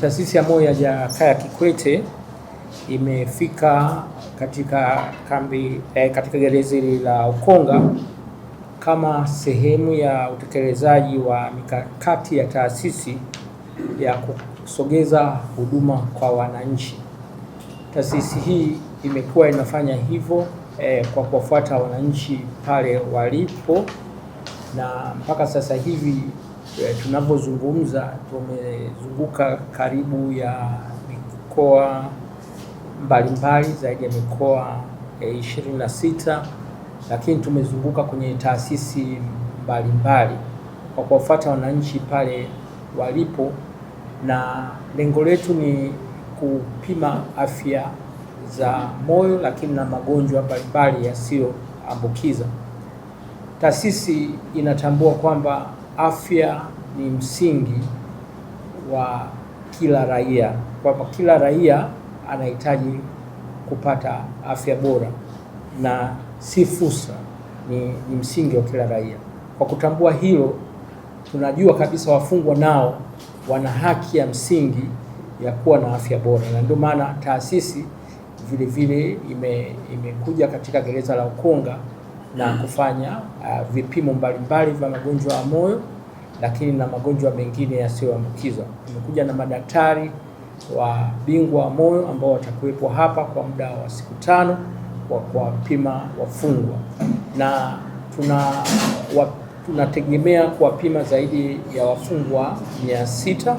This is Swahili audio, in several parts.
Taasisi ya Moyo ya Jakaya Kikwete imefika katika kambi katika gereza la Ukonga kama sehemu ya utekelezaji wa mikakati ya taasisi ya kusogeza huduma kwa wananchi. Taasisi hii imekuwa inafanya hivyo kwa kuwafuata wananchi pale walipo, na mpaka sasa hivi tunavyozungumza tumezunguka karibu ya mikoa mbalimbali, zaidi ya mikoa 26, lakini tumezunguka kwenye taasisi mbalimbali kwa kuwafuata wananchi pale walipo, na lengo letu ni kupima afya za moyo lakini na magonjwa mbalimbali yasiyoambukiza. Taasisi inatambua kwamba afya ni msingi wa kila raia, kwamba kila raia anahitaji kupata afya bora na si fursa, ni msingi wa kila raia. Kwa kutambua hilo, tunajua kabisa wafungwa nao wana haki ya msingi ya kuwa na afya bora, na ndio maana taasisi vile vile imekuja katika gereza la Ukonga na kufanya vipimo mbalimbali vya magonjwa ya moyo lakini na magonjwa mengine yasiyoambukizwa. Tumekuja na madaktari wa bingwa wa moyo ambao watakuwepo hapa kwa muda wa siku 5 kwa kuwapima wafungwa, na tunategemea kuwapima zaidi ya wafungwa 600,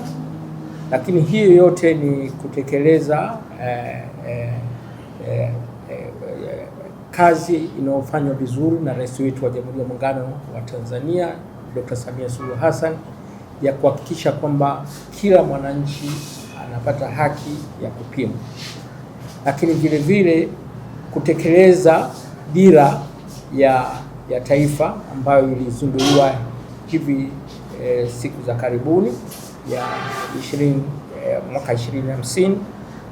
lakini hiyo yote ni kutekeleza kazi inayofanywa vizuri na Rais wetu wa Jamhuri ya Muungano wa Tanzania Dr. Samia Suluhu Hassan ya kuhakikisha kwamba kila mwananchi anapata haki ya kupimwa, lakini vile vile kutekeleza dira ya taifa ambayo ilizinduliwa hivi siku za karibuni ya mwaka 2050,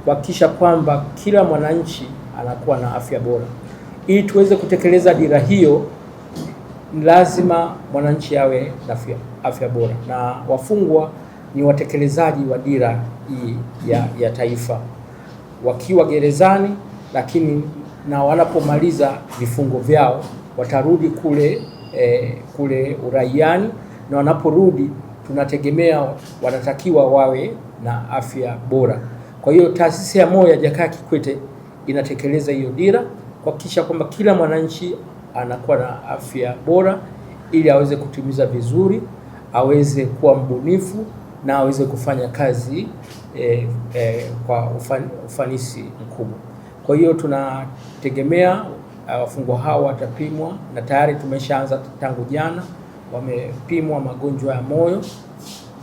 kuhakikisha kwamba kila mwananchi anakuwa na afya bora. Ili tuweze kutekeleza dira hiyo, lazima mwananchi awe na afya bora, na wafungwa ni watekelezaji wa dira hii ya taifa wakiwa gerezani, lakini na wanapomaliza vifungo vyao watarudi kule uraiani, na wanaporudi tunategemea wanatakiwa wawe na afya bora. Kwa hiyo Taasisi ya Moyo ya Jakaya Kikwete inatekeleza hiyo dira kuhakikisha kwamba kila mwananchi anakuwa na afya bora ili aweze kutimiza vizuri, aweze kuwa mbunifu na aweze kufanya kazi kwa ufanisi mkubwa. Kwa hiyo tunategemea wafungwa hao watapimwa, na tayari tumeshaanza tangu jana, wamepimwa magonjwa ya moyo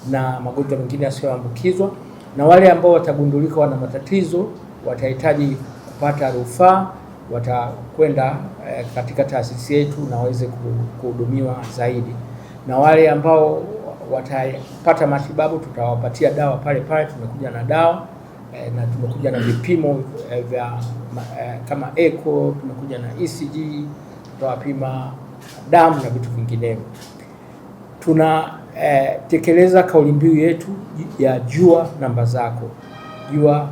na magonjwa mengine yasiyoambukizwa, na wale ambao watagundulika wana matatizo watahitaji kupata rufaa, watakwenda katika taasisi yetu na waweze kuhudumiwa zaidi, na wale ambao watapata matibabu tutawapatia dawa pale pale. Tumekuja na dawa na tumekuja na vipimo vya kama echo, tumekuja na ECG, tutawapima damu na vitu vinginevyo. Tunatekeleza kauli mbiu yetu ya jua namba zako, jua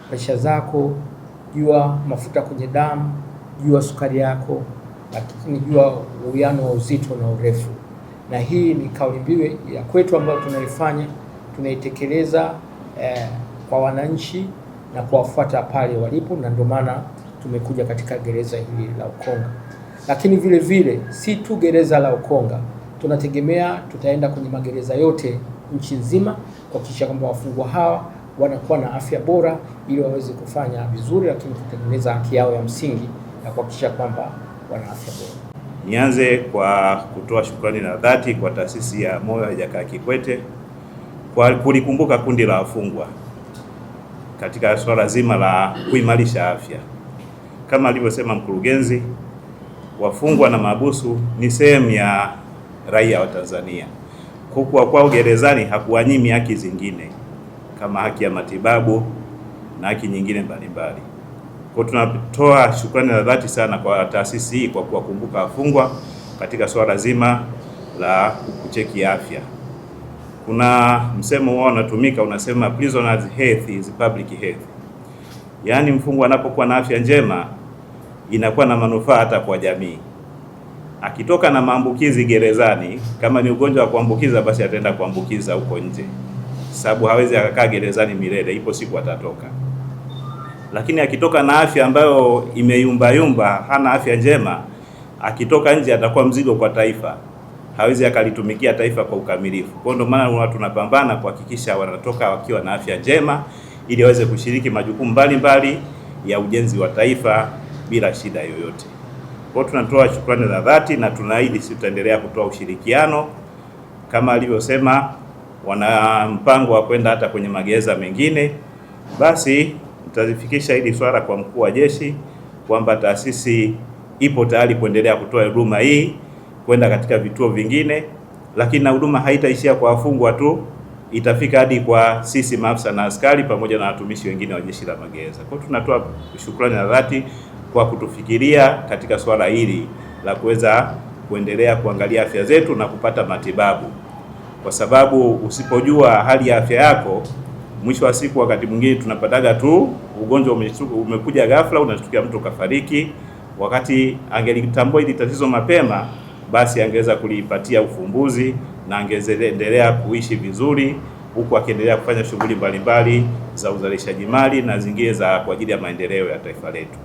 presha zako, jua mafuta kwenye damu, jua sukari yako, lakini jua uwiano wa uzito na urefu. Na hii ni kauli mbiu ya kwetu ambayo tunaitekeleza kwa wananchi na kuwafuata pale walipo, na ndio maana tumekuja katika gereza hili la Ukonga. Lakini vile vile si tu gereza la Ukonga, tunategemea tutaenda kwenye magereza yote nchi nzima kuhakikisha kwamba wafungwa hawa wanakuwa na afya bora ili waweze kufanya vizuri, lakini kutengeneza haki yao ya msingi na kuhakikisha kwamba wana afya bora. Nianze kwa kutoa shukrani na dhati kwa Taasisi ya Moyo ya Jakaya Kikwete kwa kulikumbuka kundi la wafungwa katika swala zima la kuimarisha afya. Kama alivyosema mkurugenzi, wafungwa na mahabusu ni sehemu ya raia wa Tanzania. Kuwa kwao gerezani hakuwanyimi haki zingine kama haki ya matibabu na haki nyingine mbalimbali. Kwa tunatoa shukrani na dhati sana kwa taasisi hii kwa kuwakumbuka wafungwa katika swala zima la kucheki afya. kuna msemo wao unatumika unasema prisoners health is public health, yaani mfungwa anapokuwa na afya njema inakuwa na manufaa hata kwa jamii. Akitoka na maambukizi gerezani, kama ni ugonjwa wa kuambukiza, basi ataenda kuambukiza huko nje, sababu hawezi akakaa gerezani milele, ipo siku atatoka. Lakini akitoka na afya ambayo imeyumbayumba, hana afya njema, akitoka nje atakuwa mzigo kwa taifa, hawezi akalitumikia taifa kwa ukamilifu. Kwa ndio maana tunapambana kuhakikisha wanatoka wakiwa na afya njema, ili waweze kushiriki majukumu mbalimbali ya ujenzi wa taifa bila shida yoyote. Kwa hiyo tunatoa shukrani za dhati na tunaahidi sisi tutaendelea kutoa ushirikiano kama alivyosema, wana mpango wa kwenda hata kwenye magereza mengine. Basi tutazifikisha hili swala kwa mkuu wa jeshi kwamba taasisi ipo tayari kuendelea kutoa huduma hii kwenda katika vituo vingine, lakini na huduma haitaishia kwa wafungwa tu, itafika hadi kwa sisi maafisa na askari pamoja na watumishi wengine wa jeshi la magereza. Kwa hiyo tunatoa shukrani za dhati kwa kutufikiria katika swala hili la kuweza kuendelea kuangalia afya zetu na kupata matibabu, kwa sababu usipojua hali ya afya yako, mwisho wa siku wakati mwingine tunapataga tu ugonjwa umekuja ghafla, unashtukia mtu kafariki. Wakati angelitambua hili tatizo mapema, basi angeweza kulipatia ufumbuzi na angeendelea kuishi vizuri, huku akiendelea kufanya shughuli mbalimbali za uzalishaji mali na zingine za kwa ajili ya maendeleo ya taifa letu.